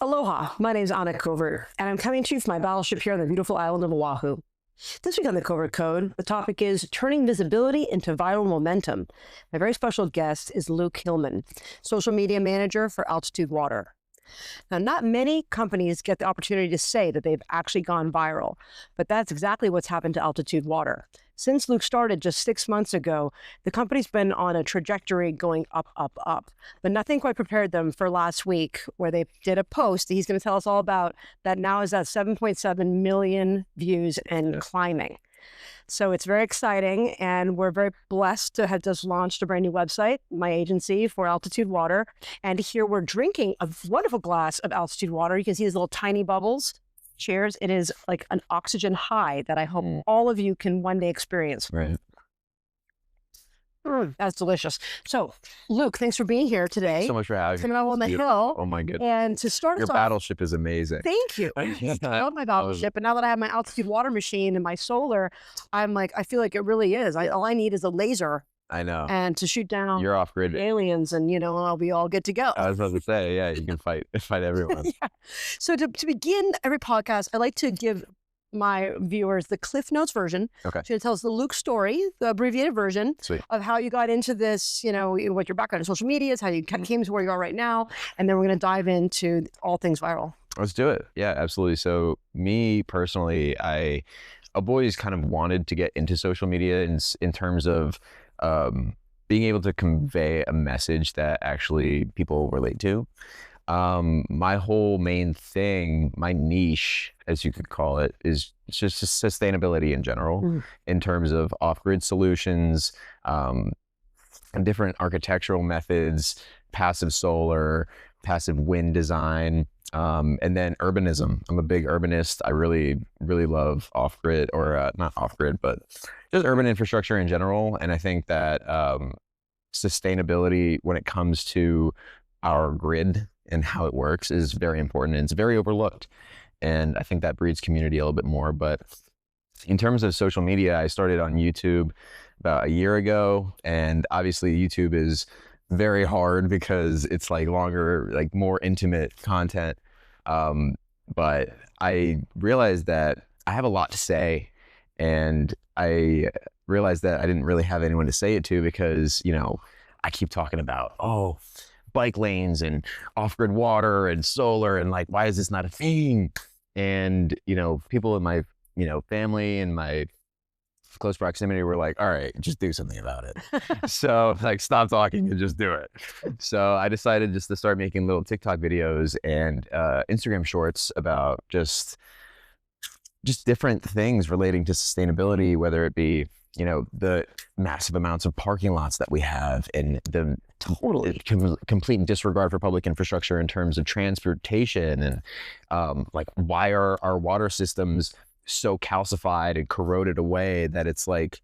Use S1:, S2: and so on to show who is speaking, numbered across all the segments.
S1: Aloha, my name is Anna Covert, and I'm coming to you from my battleship here on the beautiful island of Oahu. This week on the Covert Code, the topic is turning visibility into viral momentum. My very special guest is Luke Hillman, social media manager for Altitude Water. Now, not many companies get the opportunity to say that they've actually gone viral, but that's exactly what's happened to Altitude Water. Since Luke started just 6 months ago, the company's been on a trajectory going up, up, up. But nothing quite prepared them for last week, where they did a post that he's going to tell us all about that now is at 7.7 million views and climbing. So it's very exciting, and we're very blessed to have just launched a brand new website, my agency for Altitude Water. And here we're drinking a wonderful glass of Altitude Water. You can see these little tiny bubbles. Cheers. It is like an oxygen high that I hope all of you can one day experience.
S2: Right.
S1: That's delicious. So, Luke, thanks for being here today.
S2: Thanks so much for having me.
S1: Coming out on the hill.
S2: Oh my goodness.
S1: And to start
S2: Your
S1: us off,
S2: battleship is amazing.
S1: thank you. I love my battleship, and now that I have my Altitude Water machine and my solar, I'm like, I feel like it really is. All I need is a laser.
S2: I know.
S1: And to shoot down
S2: You're off grid.
S1: aliens, and I'll be all good to go.
S2: I was about to say, yeah, you can fight everyone.
S1: Yeah. So to begin every podcast, I like to give my viewers the Cliff Notes version.
S2: Okay.
S1: So it tells the Luke story, the abbreviated version.
S2: Sweet.
S1: Of how you got into this, what your background in social media is, how you came to where you are right now, and then we're going to dive into all things viral.
S2: Let's do it. Yeah, absolutely. So me personally, I've always kind of wanted to get into social media in terms of being able to convey a message that actually people relate to. My whole main thing, my niche, as you could call it, is just sustainability in general, in terms of off-grid solutions, and different architectural methods, passive solar, passive wind design, and then urbanism. I'm a big urbanist. I really, really love off-grid, or not off-grid, but just urban infrastructure in general. And I think that sustainability, when it comes to our grid and how it works, is very important, and it's very overlooked. And I think that breeds community a little bit more. But in terms of social media, I started on YouTube about a year ago, and obviously YouTube is very hard because it's like longer, like more intimate content. But I realized that I have a lot to say, and I realized that I didn't really have anyone to say it to, because, I keep talking about, bike lanes and off-grid water and solar, and like, why is this not a thing? And, people in my, family and my close proximity were like, all right, just do something about it. So like, stop talking and just do it. So I decided just to start making little TikTok videos and Instagram shorts about just different things relating to sustainability, whether it be, the massive amounts of parking lots that we have, and the complete disregard for public infrastructure in terms of transportation, and like, why are our water systems so calcified and corroded away that it's like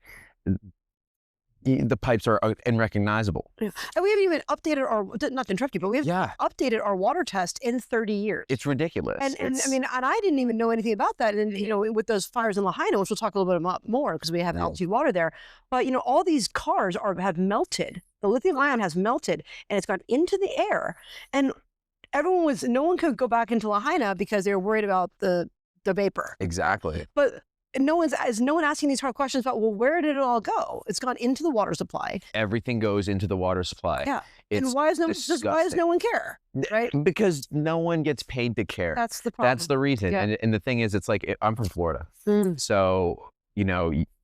S2: the pipes are unrecognizable.
S1: Yeah. And we haven't even updated our, not to interrupt you, but we haven't updated our water test in 30 years.
S2: It's ridiculous.
S1: And I didn't even know anything about that. And, with those fires in Lahaina, which we'll talk a little bit about more because we have Altitude Water there. But, all these cars have melted. The lithium ion has melted, and it's gone into the air. And no one could go back into Lahaina because they were worried about the vapor.
S2: Exactly.
S1: But no one asking these hard questions about, well, where did it all go? It's gone into the water supply.
S2: Everything goes into the water supply.
S1: Yeah.
S2: It's
S1: and why does no one care? Right?
S2: Because no one gets paid to care.
S1: That's the problem.
S2: That's the reason.
S1: Yeah.
S2: And the thing is, it's like, I'm from Florida. So,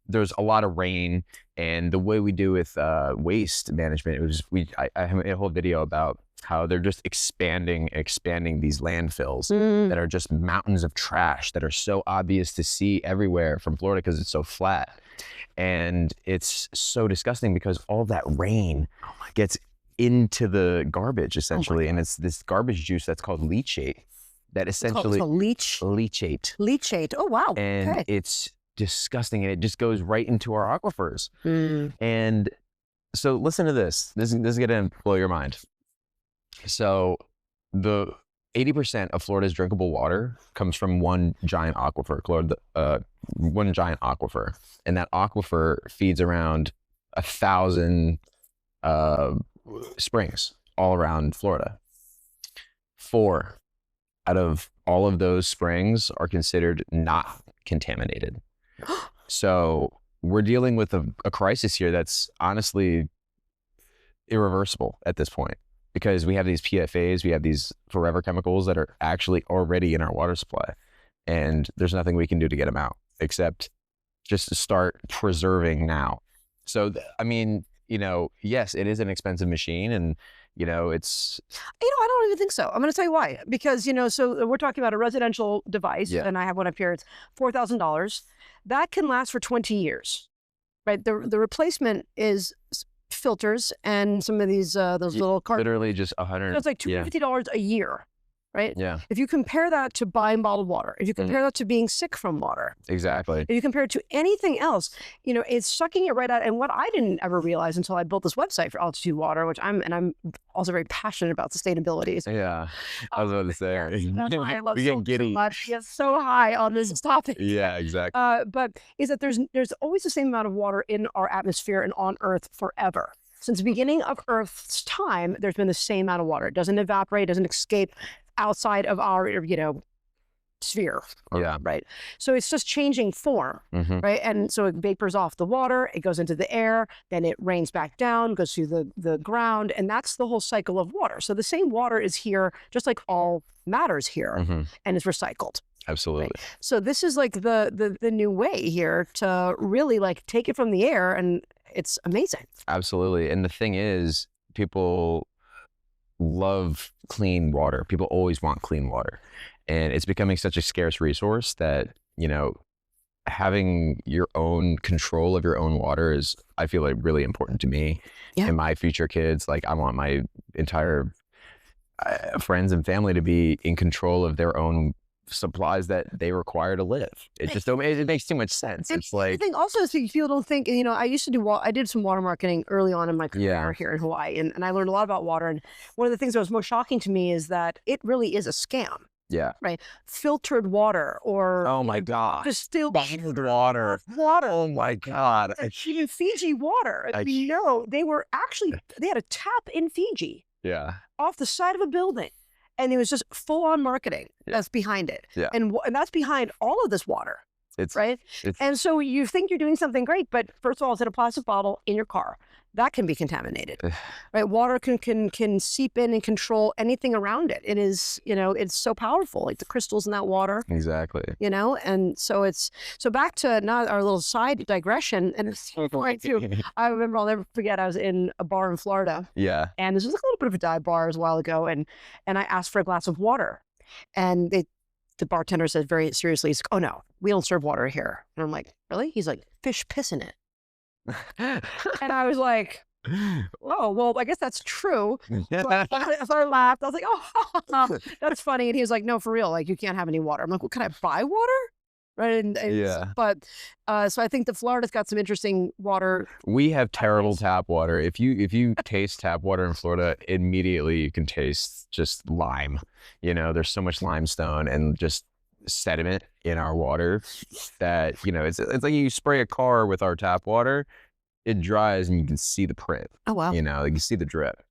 S2: there's a lot of rain, and the way we do with waste management, I have a whole video about how they're just expanding these landfills that are just mountains of trash that are so obvious to see everywhere from Florida because it's so flat. And it's so disgusting because all that rain gets into the garbage, essentially. And it's this garbage juice that's called leachate that essentially...
S1: It's called leachate.
S2: Leachate.
S1: Oh, wow.
S2: And it's disgusting, and it just goes right into our aquifers. And so listen to this. This is going to blow your mind. So the 80% of Florida's drinkable water comes from one giant aquifer, and that aquifer feeds around 1,000 springs all around Florida. 4 out of all of those springs are considered not contaminated. So we're dealing with a crisis here that's honestly irreversible at this point, because we have these PFAS, we have these forever chemicals that are actually already in our water supply, and there's nothing we can do to get them out except just to start preserving now. So, I mean, you know, yes, it is an expensive machine, and you know, it's.
S1: You know, I don't even think so. I'm going to tell you why. Because, you know, so we're talking about a residential device,
S2: Yeah.
S1: and I have one up here. It's $4,000. That can last for 20 years, right? The replacement is filters and some of these those little cartons.
S2: Literally just 100.
S1: So it's like $250 a year, right?
S2: Yeah.
S1: If you compare that to buying bottled water, if you compare that to being sick from water,
S2: Exactly.
S1: if you compare it to anything else, you know, it's sucking it right out. And what I didn't ever realize until I built this website for Altitude Water, which I'm also very passionate about sustainability.
S2: Yeah. I was about to say.
S1: That's why I love
S2: We get
S1: so
S2: giddy.
S1: much. Yes, so high on this topic.
S2: Yeah, exactly.
S1: But is that there's always the same amount of water in our atmosphere and on Earth forever. Since the beginning of Earth's time, there's been the same amount of water. It doesn't evaporate, doesn't escape outside of our, you know, sphere.
S2: Yeah.
S1: Right. So it's just changing form, right? And so it vapors off the water, it goes into the air, then it rains back down, goes through the ground, and that's the whole cycle of water. So the same water is here, just like all matter's here, and is recycled.
S2: Absolutely.
S1: Right? So this is like the new way here to really like take it from the air, and it's amazing.
S2: Absolutely. And the thing is, people love clean water. People always want clean water. And it's becoming such a scarce resource that, you know, having your own control of your own water is, I feel like, really important to me and my future kids. Like, I want my entire friends and family to be in control of their own supplies that they require to live. It just don't, it makes too much sense. It's like,
S1: I think also, so people don't think, you know, I used to do, I did some water marketing early on in my career here in Hawaii, and I learned a lot about water. And one of the things that was most shocking to me is that it really is a scam.
S2: Yeah.
S1: Right. Filtered water, or
S2: oh my God,
S1: distilled
S2: bottled water. Oh my God.
S1: Even Fiji water. You know, they had a tap in Fiji.
S2: Yeah.
S1: Off the side of a building. And it was just full-on marketing that's behind it.
S2: Yeah.
S1: And that's behind all of this water, right? And so you think you're doing something great, but first of all, it's in a plastic bottle in your car. That can be contaminated, right? Water can seep in and control anything around it. It is, you know, it's so powerful, like the crystals in that water.
S2: Exactly.
S1: You know, and so so back to not our little side digression, and it's point too. I remember, I'll never forget, I was in a bar in Florida.
S2: Yeah.
S1: And this was like a little bit of a dive bar a while ago, and I asked for a glass of water, and the bartender said very seriously, he's like, "Oh no, we don't serve water here." And I'm like, "Really?" He's like, "Fish piss in it." And I was like, "Oh, well, I guess that's true." So I laughed. I was like, "Oh, that's funny." And he was like, "No, for real, like, you can't have any water." I'm like, "Well, can I buy water?" Right. But so I think that Florida's got some interesting water.
S2: We have terrible tap water. If you taste tap water in Florida, immediately you can taste just lime. You know, there's so much limestone and just sediment in our water that, you know, it's like you spray a car with our tap water, it dries and you can see the print.
S1: Oh wow.
S2: You know, you can see the drip.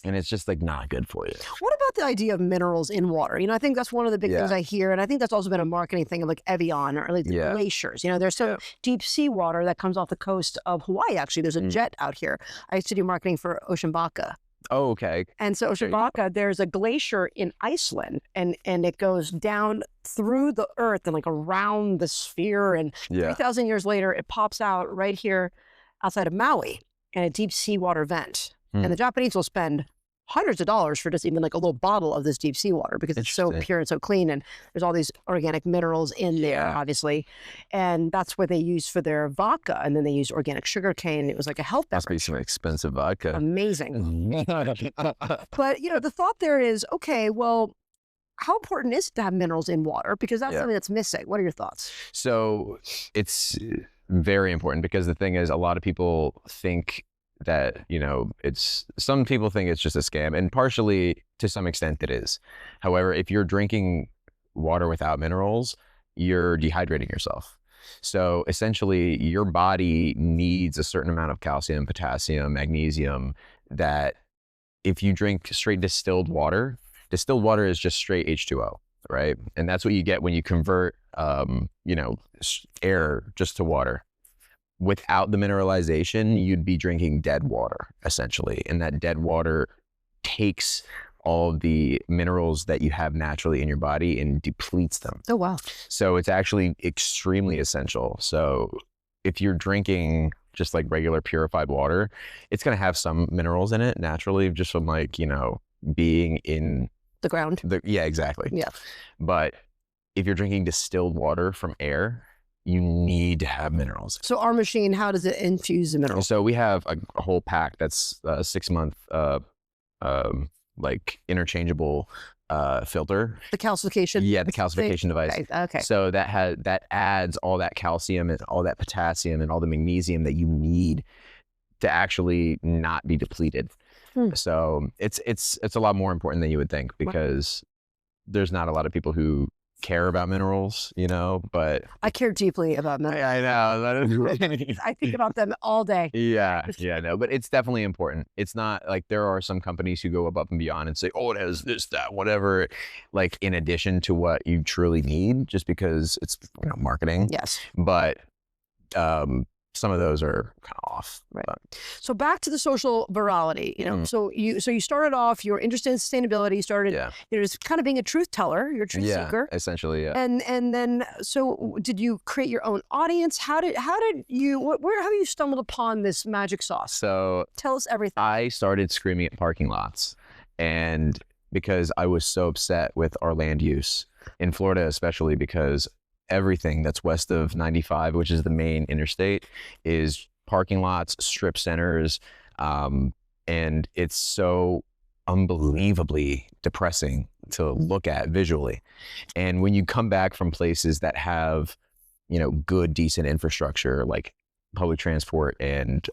S2: And it's just like not good for you.
S1: What about the idea of minerals in water? You know, I think that's one of the big things I hear. And I think that's also been a marketing thing of like Evian, or like the glaciers. You know, there's some deep sea water that comes off the coast of Hawaii, actually. There's a jet out here. I used to do marketing for Ocean Baka.
S2: Oh, okay.
S1: And so Ocean Baka, there's a glacier in Iceland, and it goes down through the earth and like around the sphere. And 3,000 years later, it pops out right here outside of Maui in a deep seawater vent. And the Japanese will spend hundreds of dollars for just even like a little bottle of this deep sea water, because it's so pure and so clean, and there's all these organic minerals in there, obviously. And that's what they use for their vodka. And then they use organic sugar cane. It was like a health beverage.
S2: Must be some expensive vodka.
S1: Amazing. But, you know, the thought there is, okay, well, how important is it to have minerals in water? Because that's something that's missing. What are your thoughts?
S2: So it's very important, because the thing is, a lot of people think that, you know, some people think it's just a scam, and partially to some extent it is. However, if you're drinking water without minerals, you're dehydrating yourself. So essentially your body needs a certain amount of calcium, potassium, magnesium, that if you drink straight distilled water, Distilled water is just straight H2O, right? And that's what you get when you convert, air just to water. Without the mineralization, you'd be drinking dead water, essentially. And that dead water takes all of the minerals that you have naturally in your body and depletes them.
S1: Oh, wow.
S2: So it's actually extremely essential. So if you're drinking just like regular purified water, it's going to have some minerals in it naturally, just from like, being in
S1: the ground.
S2: Yeah, exactly.
S1: Yeah.
S2: But if you're drinking distilled water from air, you need to have minerals.
S1: So our machine, how does it infuse the minerals?
S2: So we have a whole pack that's a 6-month like interchangeable filter.
S1: The calcification?
S2: Yeah, the calcification device.
S1: Okay.
S2: So that adds all that calcium and all that potassium and all the magnesium that you need to actually not be depleted. So it's a lot more important than you would think, because there's not a lot of people who care about minerals, but
S1: I care deeply about minerals.
S2: I know.
S1: I think about them all day.
S2: Yeah, no, but it's definitely important. It's not like there are some companies who go above and beyond and say, oh, it has this, that, whatever, like in addition to what you truly need, just because it's marketing.
S1: Yes.
S2: But some of those are kind of off.
S1: Right. So back to the social virality, so you started off, you were interested in sustainability, you started, just kind of being a truth teller, you're a truth seeker.
S2: Essentially, yeah.
S1: And then, so did you create your own audience? How have you stumbled upon this magic sauce?
S2: So
S1: tell us everything.
S2: I started screaming at parking lots, and because I was so upset with our land use in Florida, especially because everything that's west of 95, which is the main interstate, is parking lots, strip centers, and it's so unbelievably depressing to look at visually. And when you come back from places that have, good, decent infrastructure like public transport and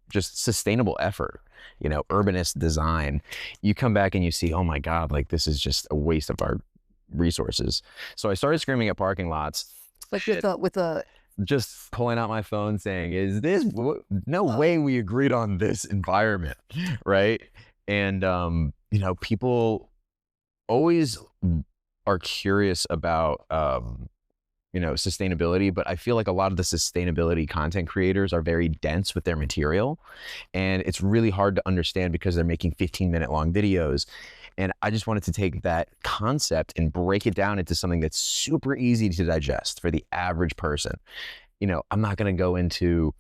S2: just sustainable effort, urbanist design, you come back and you see, oh my God, like this is just a waste of our resources. So I started screaming at parking lots,
S1: like with a
S2: just pulling out my phone saying, is this no way we agreed on this environment, right? And people always are curious about sustainability, but I feel like a lot of the sustainability content creators are very dense with their material, and it's really hard to understand because they're making 15-minute long videos. And I just wanted to take that concept and break it down into something that's super easy to digest for the average person. I'm not going to go into,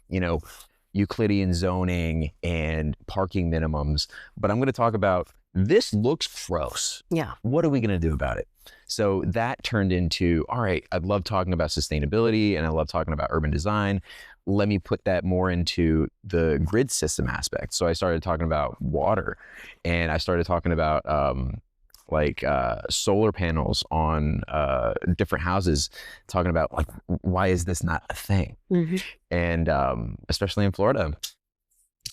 S2: Euclidean zoning and parking minimums, but I'm going to talk about, this looks gross.
S1: Yeah.
S2: What are we going to do about it? So that turned into, all right, I love talking about sustainability and I love talking about urban design. Let me put that more into the grid system aspect. So I started talking about water, and I started talking about solar panels on different houses, talking about like, why is this not a thing? And especially in Florida.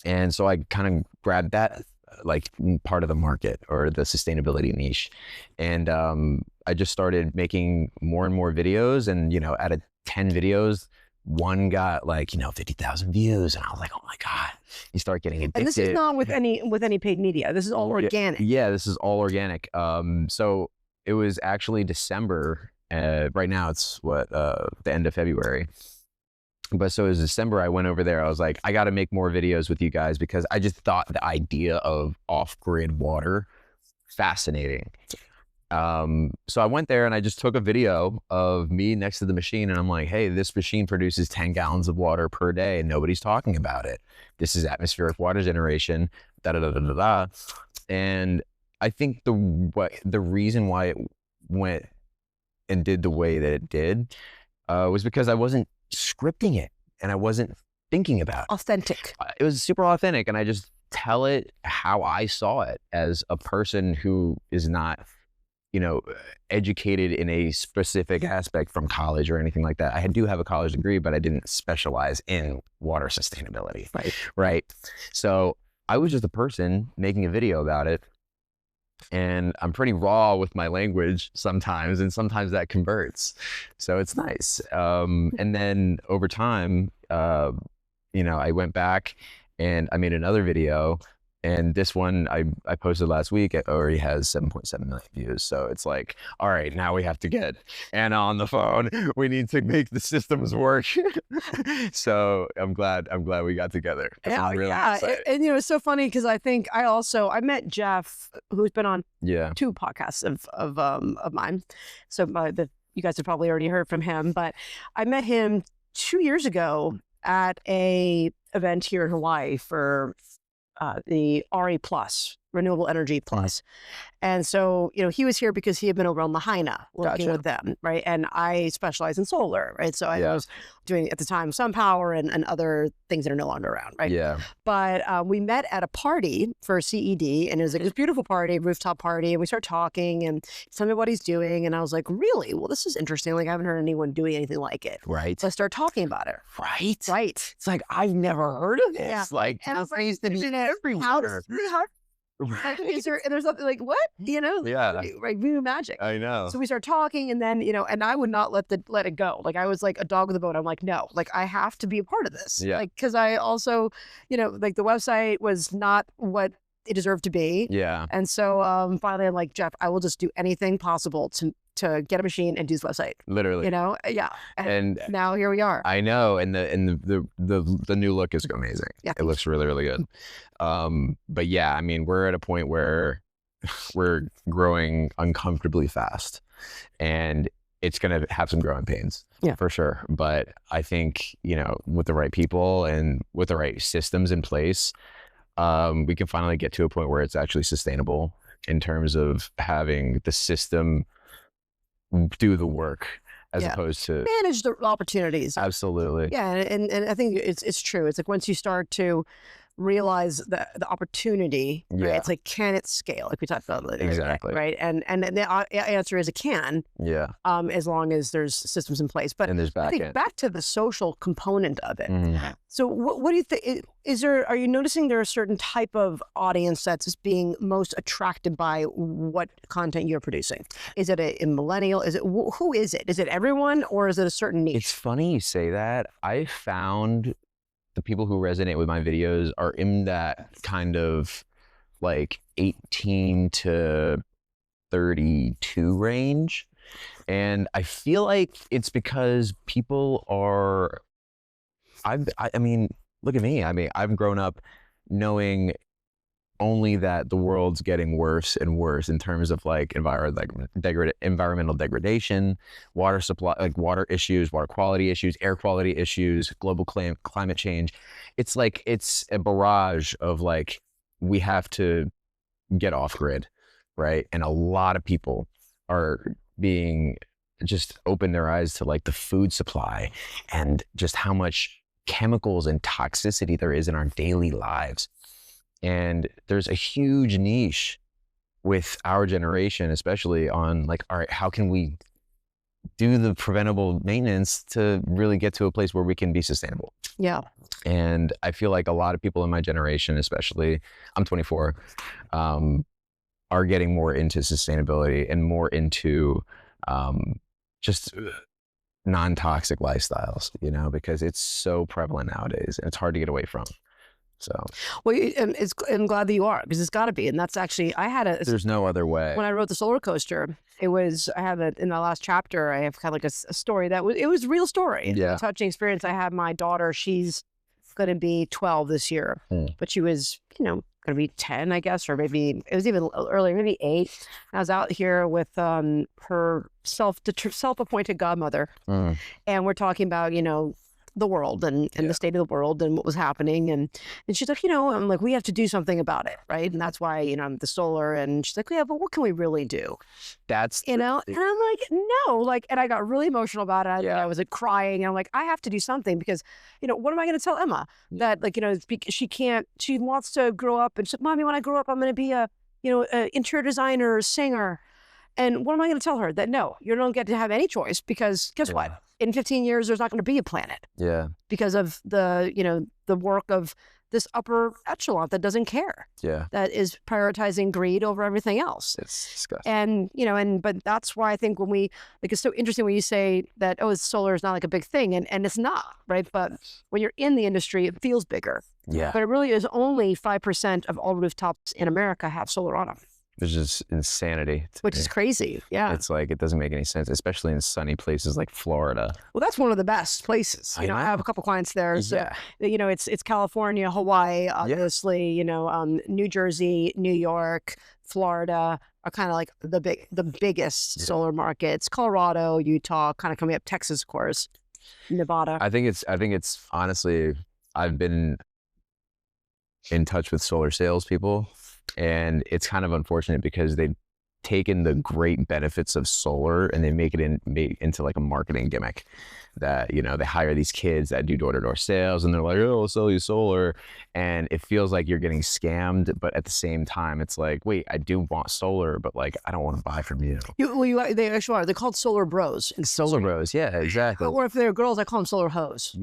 S2: And so I kind of grabbed that like part of the market, or the sustainability niche. And I just started making more and more videos, and out of 10 videos, one got like 50,000 views, and I was like, oh my God. You start getting addicted.
S1: And this is not with any paid media. This is all organic.
S2: Yeah, this is all organic. So it was actually December. Right now it's the end of February. But so it was December, I went over there. I was like, I got to make more videos with you guys, because I just thought the idea of off-grid water fascinating. So I went there and I just took a video of me next to the machine, and I'm like, hey, this machine produces 10 gallons of water per day and nobody's talking about it. This is atmospheric water generation, da-da-da-da-da-da. And I think the reason why it went and did the way that it did was because I wasn't scripting it and I wasn't thinking about it.
S1: Authentic.
S2: It was super authentic, and I just tell it how I saw it as a person who is not educated in a specific aspect from college or anything like that. I do have a college degree, but I didn't specialize in water sustainability. Right. So I was just a person making a video about it, and I'm pretty raw with my language sometimes, and sometimes that converts. So it's nice. And then over time, I went back and I made another video And this one I posted last week, it already has 7.7 million views. So it's like, all right, now we have to get Anna on the phone. We need to make the systems work. So I'm glad we got together.
S1: Yeah,
S2: I'm really
S1: yeah.
S2: excited.
S1: And you know, it's so funny because I think I met Jeff, who's been on
S2: Yeah.
S1: 2 podcasts of mine. So you guys have probably already heard from him, but I met him 2 years ago at a event here in Hawaii for the RE Plus, Renewable Energy Plus. And so, you know, he was here because he had been over on Lahaina working
S2: Gotcha.
S1: with them, right? And I specialize in solar, right? So I
S2: Yeah.
S1: was doing at the time sun power and other things that are no longer around, right?
S2: Yeah.
S1: But we met at a party for CED, and it was like this beautiful party, rooftop party, and we started talking, and he told me what he's doing, and I was like, really? Well, this is interesting. Like I haven't heard anyone doing anything like it.
S2: Right.
S1: So I started talking about it.
S2: Right.
S1: Right.
S2: It's like, I've never heard of this.
S1: Yeah.
S2: Like,
S1: And I was
S2: this needs to be everywhere.
S1: Is there, and there's something like, what? You know?
S2: Yeah.
S1: Right, voodoo magic.
S2: I know.
S1: So we started talking, and then, you know, and I would not let it go. Like I was like a dog with a bone. I'm like, no, like I have to be a part of this.
S2: Yeah.
S1: Like, cause I also, you know, like the website was not what it deserved to be.
S2: Yeah.
S1: And so finally I'm like, Jeff, I will just do anything possible to get a machine and do this website.
S2: Literally.
S1: You know? Yeah.
S2: And
S1: now here we are.
S2: I know, and the new look is amazing.
S1: Yeah.
S2: It looks really, really good. But yeah, I mean, we're at a point where we're growing uncomfortably fast, and it's going to have some growing pains,
S1: yeah,
S2: for sure. But I think, you know, with the right people and with the right systems in place, we can finally get to a point where it's actually sustainable in terms of having the system do the work as opposed to
S1: manage the opportunities.
S2: Absolutely.
S1: Yeah, and I think it's true. It's like once you start to realize the opportunity, right? It's like, can it scale? Like we talked about earlier,
S2: exactly,
S1: right? And the answer is it can.
S2: Yeah.
S1: As long as there's systems in place. But
S2: and there's
S1: I think
S2: end.
S1: Back to the social component of it.
S2: Mm-hmm.
S1: So what do you think? Are you noticing there a certain type of audience that's being most attracted by what content you're producing? Is it a millennial? Is it who is it? Is it everyone, or is it a certain niche?
S2: It's funny you say that. I found the people who resonate with my videos are in that kind of like 18 to 32 range. And I feel like it's because people are, I mean, look at me. I mean, I've grown up knowing only that the world's getting worse and worse in terms of like environmental degradation, water supply, like water issues, water quality issues, air quality issues, global climate change. It's like, it's a barrage of like, we have to get off grid, right? And a lot of people are being just open their eyes to like the food supply and just how much chemicals and toxicity there is in our daily lives. And there's a huge niche with our generation, especially on like, all right, how can we do the preventable maintenance to really get to a place where we can be sustainable?
S1: Yeah.
S2: And I feel like a lot of people in my generation, especially, I'm 24, are getting more into sustainability and more into just non-toxic lifestyles, you know, because it's so prevalent nowadays and it's hard to get away from. So,
S1: well, I'm glad that you are, because it's got to be. And that's actually,
S2: there's no other way.
S1: When I wrote the solar coaster, I have it in the last chapter. I have kind of like a story it was a real story.
S2: Yeah.
S1: A touching experience. I had my daughter, she's going to be 12 this year, but she was, you know, going to be 10, I guess, or maybe it was even earlier, maybe 8. I was out here with her self-appointed godmother, and we're talking about, you know, the world and the state of the world and what was happening. And she's like, you know, I'm like, we have to do something about it. Right. And that's why, you know, I'm the solar. And she's like, yeah, but what can we really do?
S2: That's,
S1: you know, and I'm like, no, like, and I got really emotional about it. I was like crying. And I'm like, I have to do something because, you know, what am I going to tell Emma that, like, you know, she wants to grow up and she's like, Mommy, when I grow up, I'm going to be a interior designer or singer. And what am I going to tell her? That no, you don't get to have any choice, because guess what? In 15 years, there's not going to be a planet. Yeah. Because of the work of this upper echelon that doesn't care. Yeah. That is prioritizing greed over everything else. It's disgusting. And, but that's why I think it's so interesting when you say that, solar is not like a big thing, and it's not, right? But when you're in the industry, it feels bigger.
S2: Yeah.
S1: But it really is only 5% of all rooftops in America have solar on them.
S2: It's just insanity.
S1: Which is crazy. Yeah.
S2: It's like, it doesn't make any sense, especially in sunny places like Florida.
S1: Well, that's one of the best places. I have a couple clients there. So,
S2: Yeah.
S1: It's California, Hawaii, obviously, New Jersey, New York, Florida are kind of like the biggest solar markets. Colorado, Utah, kind of coming up, Texas, of course, Nevada.
S2: I think it's honestly, I've been in touch with solar salespeople, and it's kind of unfortunate because they've taken the great benefits of solar and they make it into like a marketing gimmick that, they hire these kids that do door-to-door sales and they're like, oh, I'll sell you solar. And it feels like you're getting scammed. But at the same time, it's like, wait, I do want solar, but like, I don't want to buy from you.
S1: They actually are. They're called solar bros.
S2: Solar bros. Yeah, exactly.
S1: Or if they're girls, I call them solar hoes.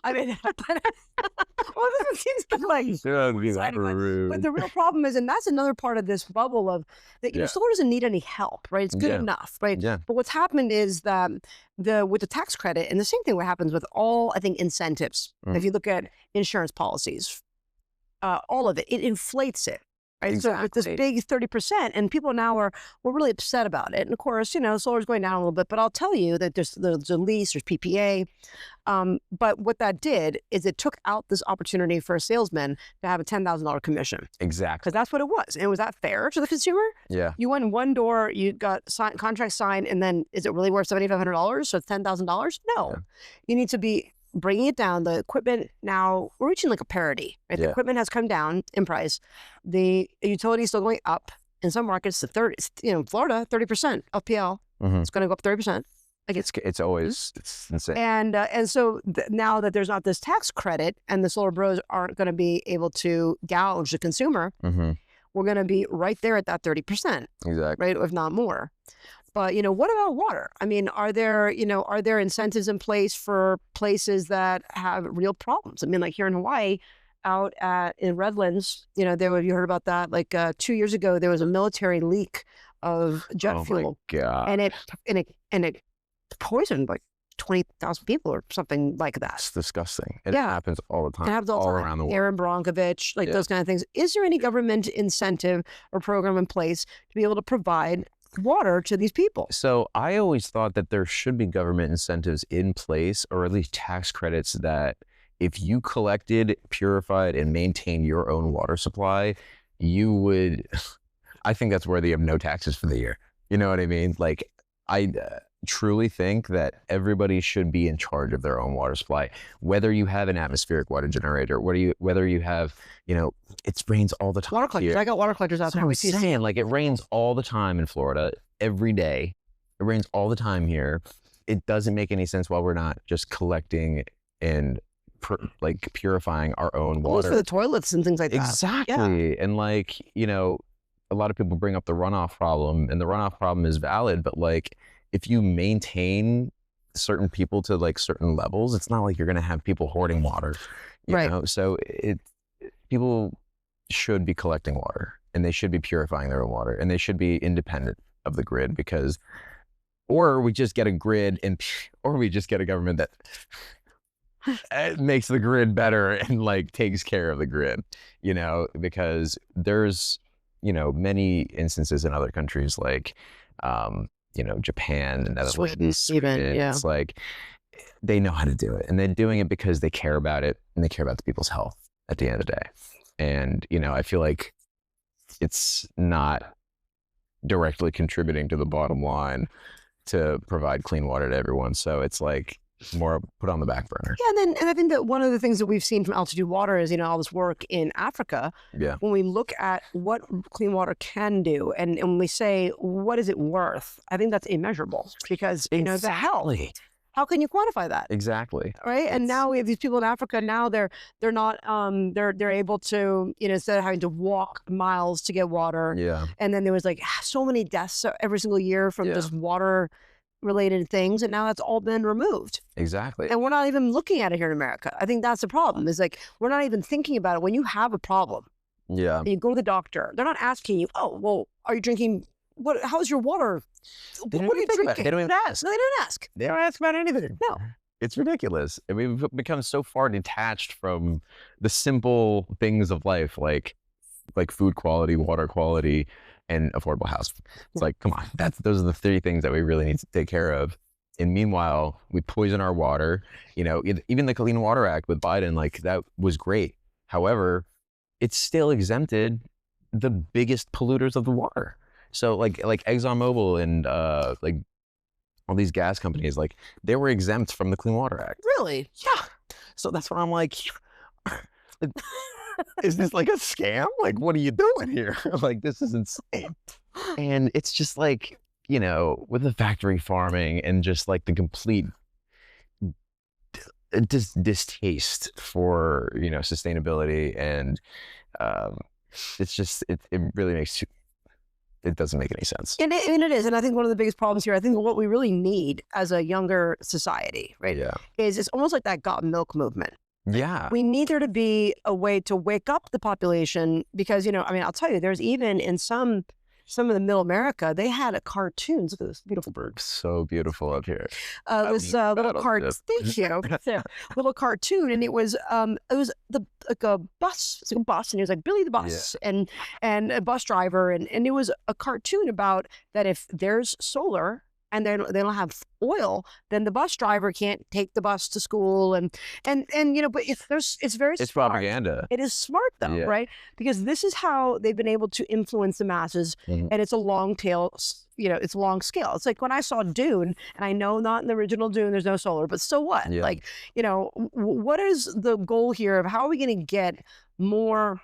S1: I mean, well, this seems like but the real problem is, and that's another part of this bubble of that, solar doesn't need any help, right? It's good enough, right?
S2: Yeah.
S1: But what's happened is that with the tax credit, and the same thing what happens with all, I think, incentives. If you look at insurance policies, all of it inflates it. Right.
S2: Exactly.
S1: So with this big 30%, and people now we're really upset about it. And of course, solar's going down a little bit, but I'll tell you that there's a lease, there's PPA. But what that did is it took out this opportunity for a salesman to have a $10,000 commission.
S2: Exactly.
S1: Because that's what it was. And was that fair to the consumer?
S2: Yeah.
S1: You went in one door, you got contract signed, and then is it really worth $7,500? So $10,000? No. Yeah. You need to be bringing it down. The equipment now, we're reaching like a parity, right? The equipment has come down in price. The utility is still going up. In some markets, Florida, 30% FPL. It's going to go up 30%. Like
S2: it's always, it's insane.
S1: And so now that there's not this tax credit and the solar bros aren't going to be able to gouge the consumer, we're going to be right there at that 30%.
S2: Exactly.
S1: Right? If not more. But, what about water? I mean, are there incentives in place for places that have real problems? I mean, like here in Hawaii, out in Redlands, you heard about that? Like 2 years ago, there was a military leak of jet fuel.
S2: Oh my God.
S1: And it poisoned like 20,000 people or something like that.
S2: It's disgusting. It happens all the time.
S1: It happens all the time.
S2: Around the world.
S1: Aaron Bronkovich, those kind of things. Is there any government incentive or program in place to be able to provide water to these people?
S2: So I always thought that there should be government incentives in place, or at least tax credits, that if you collected, purified, and maintained your own water supply, you would, I think that's worthy of no taxes for the year. You know what I mean? Like, I truly think that everybody should be in charge of their own water supply, whether you have an atmospheric water generator, whether you have, it rains all the time.
S1: Water collectors. I got water collectors out there.
S2: I was saying, like, it rains all the time in Florida, every day. It rains all the time here. It doesn't make any sense why we're not just collecting and purifying our own water.
S1: For the toilets and things like that.
S2: Exactly. Yeah. And a lot of people bring up the runoff problem, and the runoff problem is valid, but if you maintain certain people to certain levels, it's not like you're going to have people hoarding water, you know? So people should be collecting water, and they should be purifying their own water, and they should be independent of the grid, or we just get a grid or we just get a government that makes the grid better and takes care of the grid, because there's, many instances in other countries Japan and Netherlands, Sweden, it's they know how to do it, and they're doing it because they care about it, and they care about the people's health at the end of the day. And, I feel like it's not directly contributing to the bottom line to provide clean water to everyone. So it's more put on the back burner.
S1: Yeah, and I think that one of the things that we've seen from Altitude Water is, all this work in Africa.
S2: Yeah.
S1: When we look at what clean water can do, and when we say, what is it worth? I think that's immeasurable, because, the health. How can you quantify that?
S2: Exactly.
S1: Right. And now we have these people in Africa. Now they're not they're able to, instead of having to walk miles to get water.
S2: Yeah.
S1: And then there was so many deaths every single year from just water related things, and now that's all been removed.
S2: Exactly.
S1: And we're not even looking at it here in America. I think that's the problem. Is we're not even thinking about it. When you have a problem, and you go to the doctor, they're not asking you, oh, well, are you drinking? How's your water? What are you drinking?
S2: They don't even ask.
S1: No, they don't ask.
S2: They don't ask about anything.
S1: No.
S2: It's ridiculous. I mean, we've become so far detached from the simple things of life, like food quality, water quality, and affordable housing. It's like, come on, those are the three things that we really need to take care of. And meanwhile, we poison our water. You know, even the Clean Water Act with Biden, like that was great. However, it still exempted the biggest polluters of the water. So like ExxonMobil and like all these gas companies, like they were exempt from the Clean Water Act.
S1: Really?
S2: Yeah. So that's where I'm like, is this like a scam? Like, what are you doing here? Like, this is insane. And it's just like, you know, with the factory farming and just like the complete distaste for, you know, sustainability. And it's just, it really makes it doesn't make any sense.
S1: And it is. And I think one of the biggest problems here, I think what we really need as a younger society, right, is it's almost like that got milk movement.
S2: Yeah.
S1: We need there to be a way to wake up the population because, you know, I mean, I'll tell you, there's even in some of the middle America, they had a cartoons. Look at this beautiful bird.
S2: So beautiful up here.
S1: This little cartoon. Thank you. Little cartoon, and it was like a bus. It's like a bus, and it was like Billy the Bus, and a bus driver, and it was a cartoon about that if there's solar and they don't have oil, then the bus driver can't take the bus to school, and you know, but it's very
S2: it's
S1: smart.
S2: propaganda.
S1: It is smart though, right? Because this is how they've been able to influence the masses, and it's a long tail. You know, it's a long scale. It's like when I saw Dune, and I know not in the original Dune there's no solar, but so what? Like, you know, what is the goal here of how are we going to get more,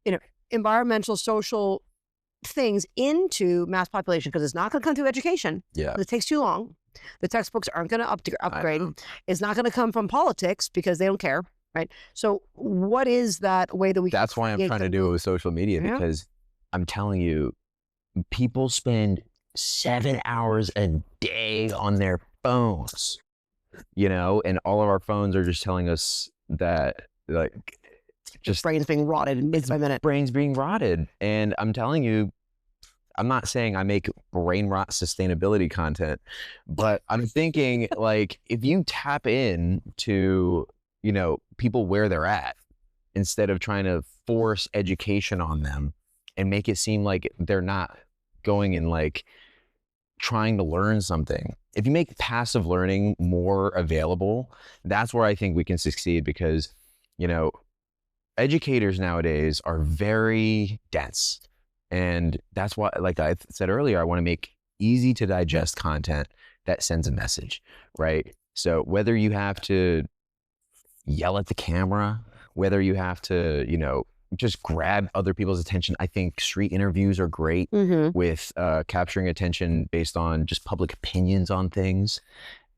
S1: you know, environmental, social things into mass population, because it's not going to come through education. It takes too long. The textbooks aren't going to upgrade. It's not going to come from politics because they don't care, right? So what is that way that we
S2: That's why I'm trying to do it with social media, because I'm telling you, people spend 7 hours a day on their phones, you know, and all of our phones are just telling us that, like, just
S1: brains being rotted minute by minute.
S2: Brains being rotted. And I'm telling you, I'm not saying I make brain rot sustainability content, but I'm thinking, like, if you tap in to, you know, people where they're at, instead of trying to force education on them and make it seem like they're not going and like trying to learn something. If you make passive learning more available, that's where I think we can succeed, because, you know, educators nowadays are very dense. And that's why, like I said earlier, I want to make easy to digest content that sends a message, right? So whether you have to yell at the camera, whether you have to, you know, just grab other people's attention. I think street interviews are great with capturing attention based on just public opinions on things.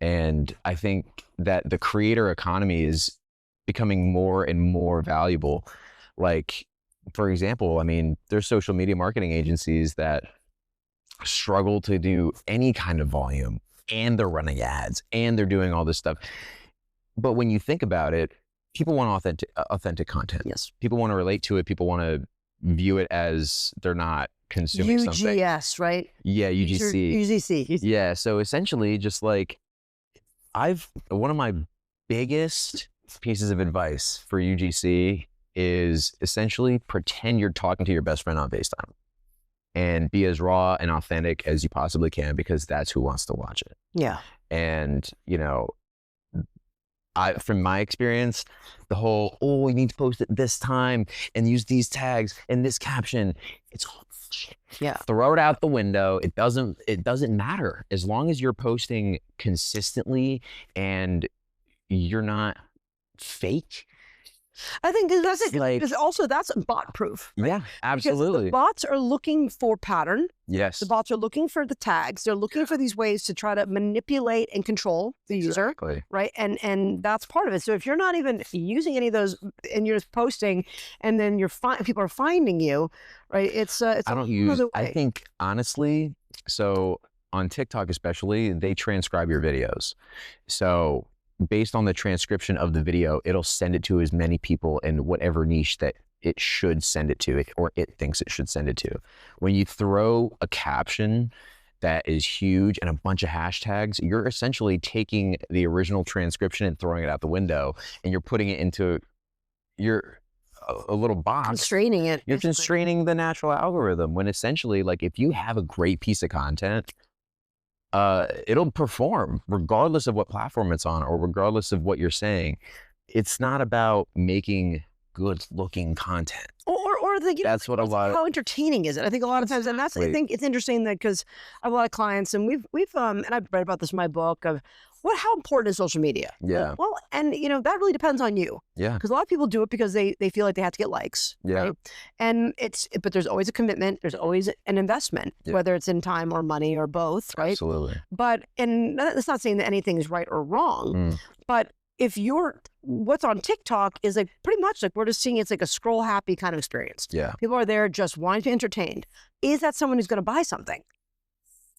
S2: And I think that the creator economy is becoming more and more valuable. Like, for example, I mean, there's social media marketing agencies that struggle to do any kind of volume, and they're running ads, and they're doing all this stuff. But when you think about it, people want authentic content.
S1: Yes.
S2: People want to relate to it. People want to view it as they're not consuming something.
S1: UGS, right?
S2: Yeah, UGC.
S1: UGC.
S2: Yeah, so essentially just like, one of my biggest pieces of advice for UGC is essentially pretend you're talking to your best friend on FaceTime and be as raw and authentic as you possibly can, because that's who wants to watch it.
S1: Yeah.
S2: And, you know, from my experience, the whole, oh, we need to post it this time and use these tags and this caption, it's all shit.
S1: Yeah.
S2: Throw it out the window. It doesn't matter. As long as you're posting consistently and you're not fake.
S1: I think that's it.
S2: Like,
S1: because also that's bot proof. Right?
S2: Yeah, absolutely.
S1: Because the bots are looking for pattern.
S2: Yes.
S1: The bots are looking for the tags. They're looking for these ways to try to manipulate and control the user. Right. And that's part of it. So if you're not even using any of those and you're just posting, and then people are finding you, right? I
S2: think honestly, so on TikTok especially, they transcribe your videos. So based on the transcription of the video, it'll send it to as many people in whatever niche that it should send it to, or it thinks it should send it to. When you throw a caption that is huge and a bunch of hashtags, you're essentially taking the original transcription and throwing it out the window, and you're putting it into a little box.
S1: Constraining it.
S2: You're
S1: basically.
S2: constraining the natural algorithm, when essentially, like, if you have a great piece of content, it'll perform regardless of what platform it's on or regardless of what you're saying. It's not about making good looking content.
S1: Or the,
S2: That's what a lot of,
S1: how entertaining is it? I think a lot of times, and that's, I think it's interesting that, because I have a lot of clients, and we've and I've read about this in my book of how important is social media?
S2: Yeah.
S1: Well, and that really depends on you.
S2: Yeah.
S1: Because a lot of people do it because they feel like they have to get likes.
S2: Yeah.
S1: Right? And but there's always a commitment. There's always an investment, whether it's in time or money or both. Right.
S2: Absolutely.
S1: But, and that's not saying that anything is right or wrong, but if what's on TikTok is like pretty much like, we're just seeing it's like a scroll happy kind of experience.
S2: Yeah.
S1: People are there just wanting to be entertained. Is that someone who's going to buy something?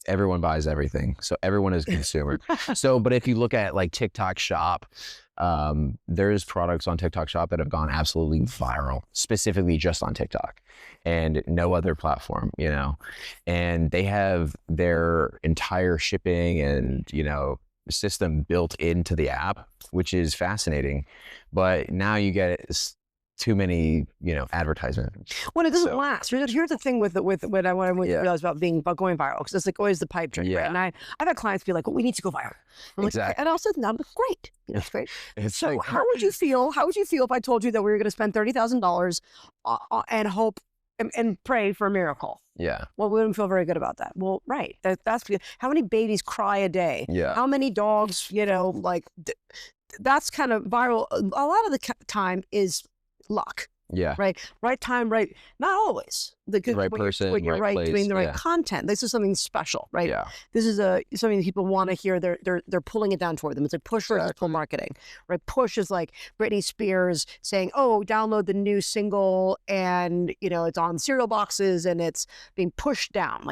S2: Everyone buys everything. So everyone is a consumer. But if you look at like TikTok Shop, there's products on TikTok Shop that have gone absolutely viral, specifically just on TikTok and no other platform, and they have their entire shipping and, system built into the app, which is fascinating. But now you get too many, advertisements.
S1: When it doesn't last. Here's the thing with what I want to realize about going viral, because it's like always the pipe dream. Right? And I've had clients be like, well, we need to go viral. I'm
S2: exactly.
S1: Like, and I'll say, no, that's great. It's great.
S2: So
S1: how would you feel? How would you feel if I told you that we were going to spend $30,000 and hope and pray for a miracle?
S2: Yeah.
S1: Well, we wouldn't feel very good about that. Well, right. That's how many babies cry a day?
S2: Yeah.
S1: How many dogs, that's kind of viral. A lot of the time is luck.
S2: Yeah.
S1: Right. Right time, right. Not always. The good
S2: right person,
S1: when you're
S2: right
S1: right
S2: place,
S1: doing the right content. This is something special, right?
S2: Yeah.
S1: This is something that people want to hear. They're pulling it down toward them. It's like push versus pull marketing, right? Push is like Britney Spears saying, "Oh, download the new single," and it's on cereal boxes and it's being pushed down,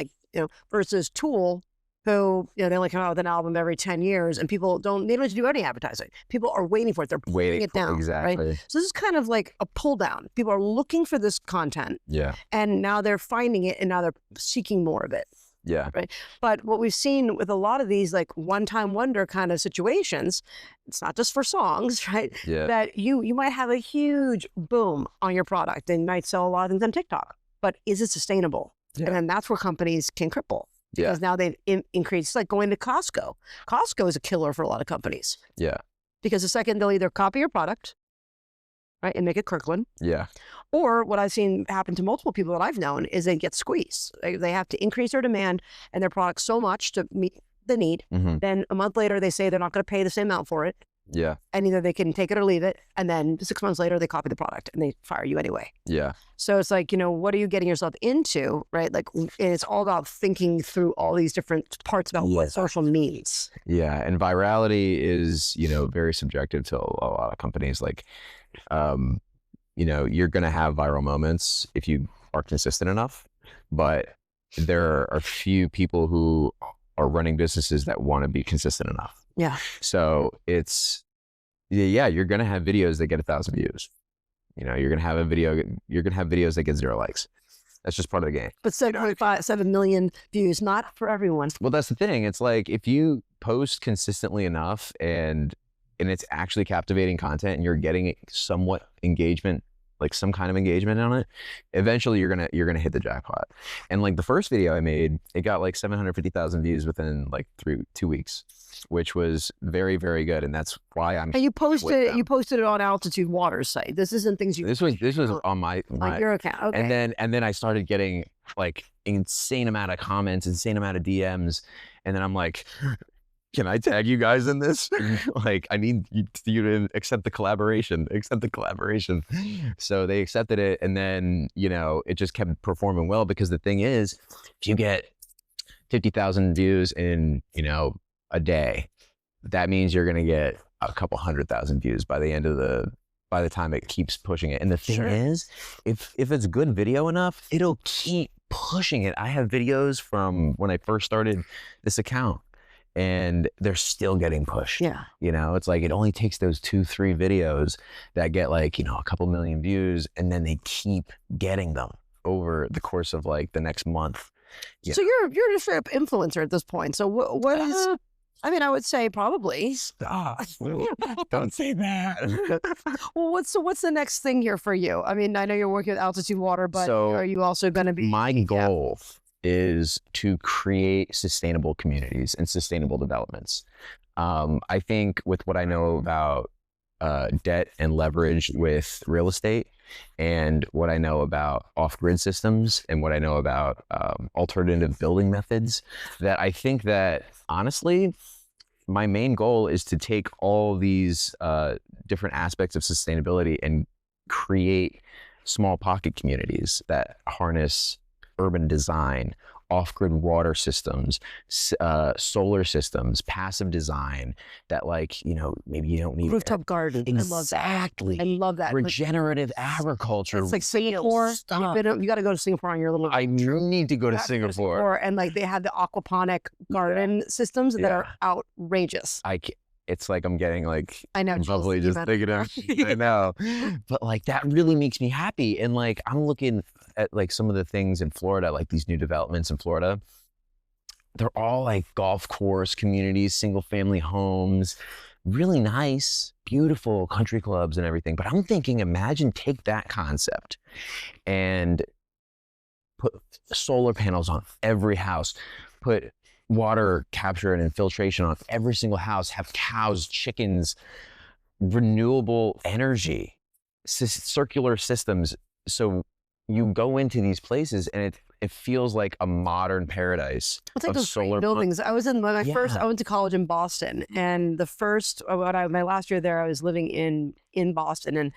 S1: versus Tool, who they only come out with an album every 10 years, and people don't need to do any advertising. People are waiting for it. They're pulling it down.
S2: Exactly.
S1: Right? So this is kind of like a pull down. People are looking for this content.
S2: Yeah.
S1: And now they're finding it, and now they're seeking more of it.
S2: Yeah.
S1: Right. But what we've seen with a lot of these like one-time wonder kind of situations, it's not just for songs, right?
S2: Yeah.
S1: That you might have a huge boom on your product and might sell a lot of things on TikTok. But is it sustainable? Yeah. And then that's where companies can cripple. Because now they've increased, it's like going to Costco. Costco is a killer for a lot of companies.
S2: Yeah.
S1: Because the second they'll either copy your product, right, and make it Kirkland.
S2: Yeah.
S1: Or what I've seen happen to multiple people that I've known is they get squeezed. They have to increase their demand and their product so much to meet the need. Then a month later, they say they're not going to pay the same amount for it.
S2: Yeah.
S1: And either they can take it or leave it. And then 6 months later, they copy the product and they fire you anyway.
S2: Yeah.
S1: So it's like, what are you getting yourself into, right? Like, it's all about thinking through all these different parts about what social means.
S2: Yeah. And virality is, very subjective to a lot of companies. Like, you're going to have viral moments if you are consistent enough, but there are few people who are running businesses that want to be consistent enough.
S1: Yeah.
S2: So it's, you're going to have videos that get 1,000 views. You're going to have videos that get 0 likes. That's just part of the game.
S1: But 7 million views, not for everyone.
S2: Well, that's the thing. It's like, if you post consistently enough and it's actually captivating content and you're getting somewhat engagement, like some kind of engagement on it, eventually you're gonna hit the jackpot. And like the first video I made, it got like 750,000 views within like 2 weeks, which was very, very good. And that's why I'm.
S1: And you posted it on Altitude Water's site. This isn't things you.
S2: This was on my
S1: your account. Okay.
S2: And then I started getting like insane amount of comments, insane amount of DMs, and then I'm like, can I tag you guys in this? Like, I need you to accept the collaboration. So they accepted it. And then, it just kept performing well, because the thing is, if you get 50,000 views in, a day, that means you're going to get a couple 100,000 views by the time it keeps pushing it. And the thing is, if it's good video enough, it'll keep pushing it. I have videos from when I first started this account, and they're still getting pushed.
S1: Yeah.
S2: It's like, it only takes those 2-3 videos that get like, a couple million views, and then they keep getting them over the course of like the next month. Yeah.
S1: So you're a straight up influencer at this point. So what is? I mean, I would say probably.
S2: Stop. Don't say that.
S1: Well, what's the next thing here for you? I mean, I know you're working with Altitude Water, but
S2: So,
S1: are you also going to be?
S2: My goal is to create sustainable communities and sustainable developments. I think with what I know about debt and leverage with real estate, and what I know about off-grid systems, and what I know about alternative building methods, that I think that honestly, my main goal is to take all these different aspects of sustainability and create small pocket communities that harness urban design, off-grid water systems, solar systems, passive design, that, like, you know, maybe you don't need
S1: Rooftop garden.
S2: Exactly.
S1: I love that.
S2: Regenerative agriculture.
S1: It's like Singapore. You got to go to Singapore on your little.
S2: I need to go to Singapore.
S1: And like they have the aquaponic garden systems that are outrageous.
S2: It's like I'm getting like,
S1: I know,
S2: bubbly just thinking of. I know, but like that really makes me happy. And like I'm looking at like some of the things in Florida, like these new developments in Florida. They're all like golf course communities, single family homes, really nice, beautiful country clubs and everything. But I'm thinking, imagine take that concept and put solar panels on every house, put water capture and infiltration on every single house, have cows, chickens, renewable energy, circular systems. So you go into these places and it feels like a modern paradise.
S1: It's like
S2: of
S1: those
S2: solar
S1: buildings. I was in my first, I went to college in Boston, and my last year there, I was living in Boston, and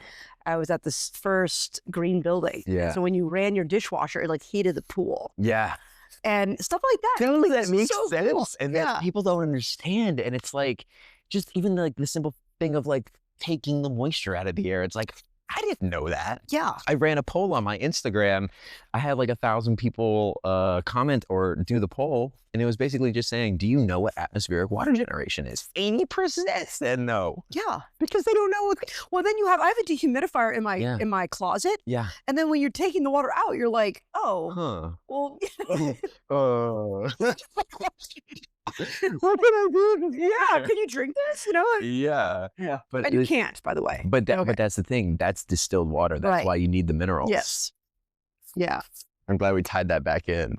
S1: I was at this first green building.
S2: Yeah.
S1: So when you ran your dishwasher, it like heated the pool.
S2: Yeah.
S1: And stuff like that.
S2: Totally, that makes
S1: so
S2: sense.
S1: Cool.
S2: And that people don't understand. And it's like, just even like the simple thing of like taking the moisture out of the air. It's like, I didn't know that.
S1: Yeah.
S2: I ran a poll on my Instagram. I had like 1,000 people comment or do the poll. And it was basically just saying, do you know what atmospheric water generation is? 80% said no.
S1: Yeah.
S2: Because they don't know.
S1: Well, then I have a dehumidifier in my closet.
S2: Yeah.
S1: And then when you're taking the water out, you're like, oh, well. What can I do? Yeah. Can you drink this? You know?
S2: Yeah.
S1: Yeah. But you can't, by the way.
S2: But that's the thing. That's distilled water. That's why you need the minerals.
S1: Yes. Yeah.
S2: I'm glad we tied that back in.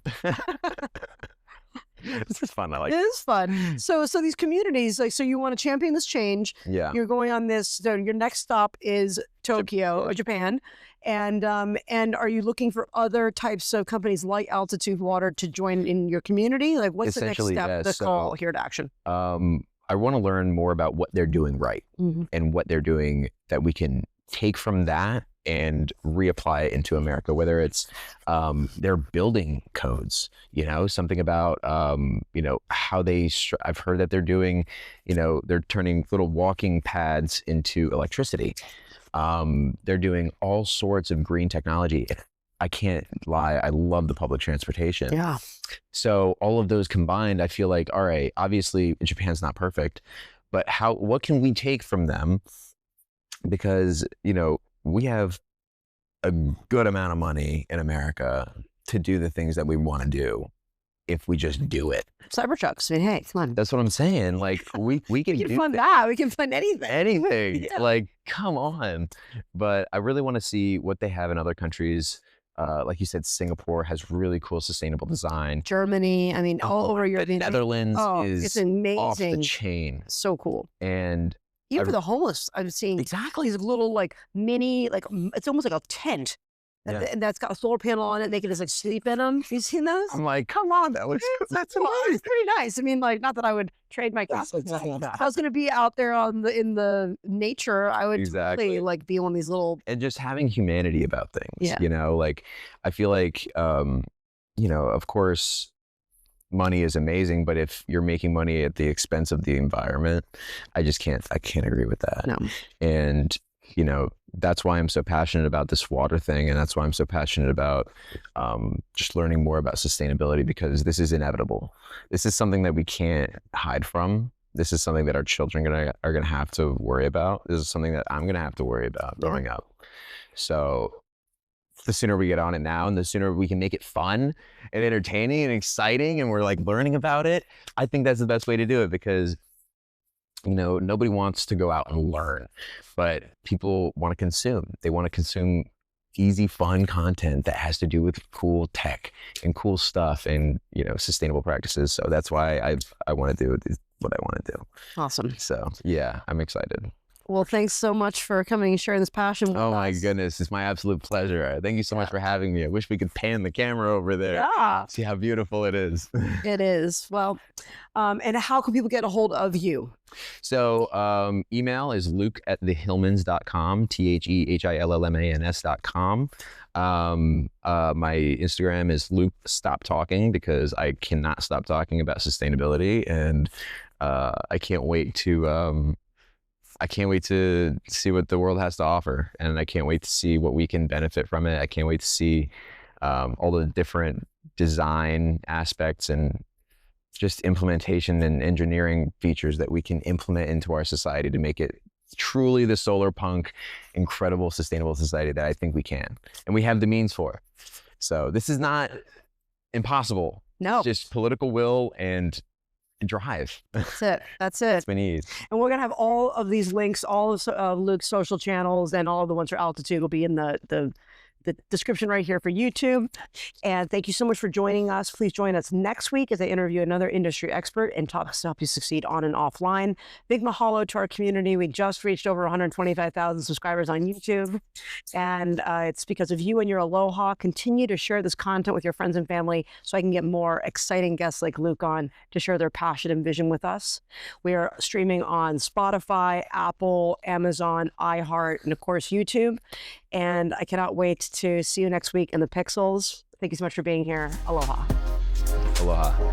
S2: This is fun. I like it.
S1: It is fun. So these communities, like, so you want to champion this change.
S2: Yeah.
S1: You're going on this, so your next stop is Tokyo or Japan. And are you looking for other types of companies like Altitude Water to join in your community? Like, what's the next step, the call here to action?
S2: I want to learn more about what they're doing right and what they're doing that we can take from that and reapply it into America, whether it's their building codes, you know, something about, you know, how I've heard that they're doing, you know, they're turning little walking pads into electricity. They're doing all sorts of green technology. I can't lie, I love the public transportation.
S1: Yeah.
S2: So all of those combined, I feel like, all right, obviously Japan's not perfect, but what can we take from them? Because, you know, we have a good amount of money in America to do the things that we want to do if we just do it.
S1: Cybertrucks. I mean, hey, come on.
S2: That's what I'm saying. Like we can
S1: fund that. We can fund anything.
S2: Anything.
S1: Yeah.
S2: Like, come on. But I really want to see what they have in other countries. Like you said, Singapore has really cool sustainable design.
S1: Germany. I mean, all over Europe.
S2: Netherlands is
S1: it's amazing.
S2: Off the chain.
S1: So cool.
S2: And
S1: even for the homeless, I'm seeing these little like mini, like it's almost like a tent. And that's got a solar panel on it. And they can just like sleep in them. You seen those?
S2: I'm like, come on, that's
S1: pretty nice. I mean, like, not that I would trade my car. If I was going to be out there in the nature, I would totally like be one of these little.
S2: And just having humanity about things.
S1: Yeah.
S2: You know, like I feel like, you know, of course, money is amazing, but if you're making money at the expense of the environment, I can't agree with that.
S1: No.
S2: And, you know, that's why I'm so passionate about this water thing. And that's why I'm so passionate about just learning more about sustainability, because this is inevitable. This is something that we can't hide from. This is something that our children are going to have to worry about. This is something that I'm going to have to worry about growing up. So the sooner we get on it now and the sooner we can make it fun and entertaining and exciting and we're like learning about it, I think that's the best way to do it because, you know, nobody wants to go out and learn, but people want to consume. They want to consume easy, fun content that has to do with cool tech and cool stuff and, you know, sustainable practices. So that's why I want to do what I want to do.
S1: Awesome.
S2: So yeah, I'm excited.
S1: Well, thanks so much for coming and sharing this passion with us.
S2: Oh my goodness, it's my absolute pleasure. Thank you so much for having me. I wish we could pan the camera over there.
S1: Yeah.
S2: See how beautiful it is.
S1: It is. Well, and how can people get a hold of you?
S2: So email is luke@thehillmans.com, THEHILLMANS.com. My Instagram is Luke Stop Talking because I cannot stop talking about sustainability, and I can't wait to see what the world has to offer, and I can't wait to see what we can benefit from it. I can't wait to see all the different design aspects and just implementation and engineering features that we can implement into our society to make it truly the solar punk, incredible, sustainable society that I think we can. And we have the means for. So this is not impossible.
S1: No.
S2: It's just political will and drive.
S1: That's it. That's it.
S2: We need.
S1: And we're going to have all of these links, all of Luke's social channels and all of the ones for Altitude will be in the description right here for YouTube. And thank you so much for joining us. Please join us next week as I interview another industry expert and topics to help you succeed on and offline. Big mahalo to our community. We just reached over 125,000 subscribers on YouTube. And it's because of you and your aloha. Continue to share this content with your friends and family so I can get more exciting guests like Luke on to share their passion and vision with us. We are streaming on Spotify, Apple, Amazon, iHeart, and of course, YouTube. And I cannot wait to see you next week in the Pixels. Thank you so much for being here. Aloha.
S2: Aloha.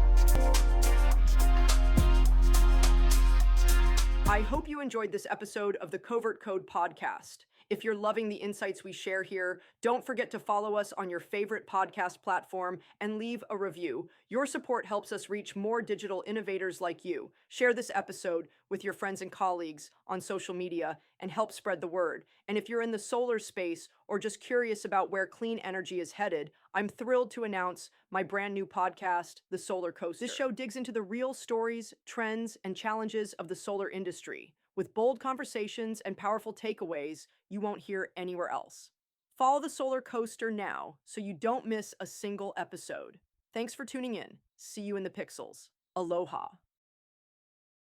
S3: I hope you enjoyed this episode of the Covert Code podcast. If you're loving the insights we share here, don't forget to follow us on your favorite podcast platform and leave a review. Your support helps us reach more digital innovators like you. Share this episode with your friends and colleagues on social media and help spread the word. And if you're in the solar space or just curious about where clean energy is headed, I'm thrilled to announce my brand new podcast, The Solar Coaster. This show digs into the real stories, trends, and challenges of the solar industry, with bold conversations and powerful takeaways you won't hear anywhere else. Follow the Solar Coaster now so you don't miss a single episode. Thanks for tuning in. See you in the Pixels. Aloha.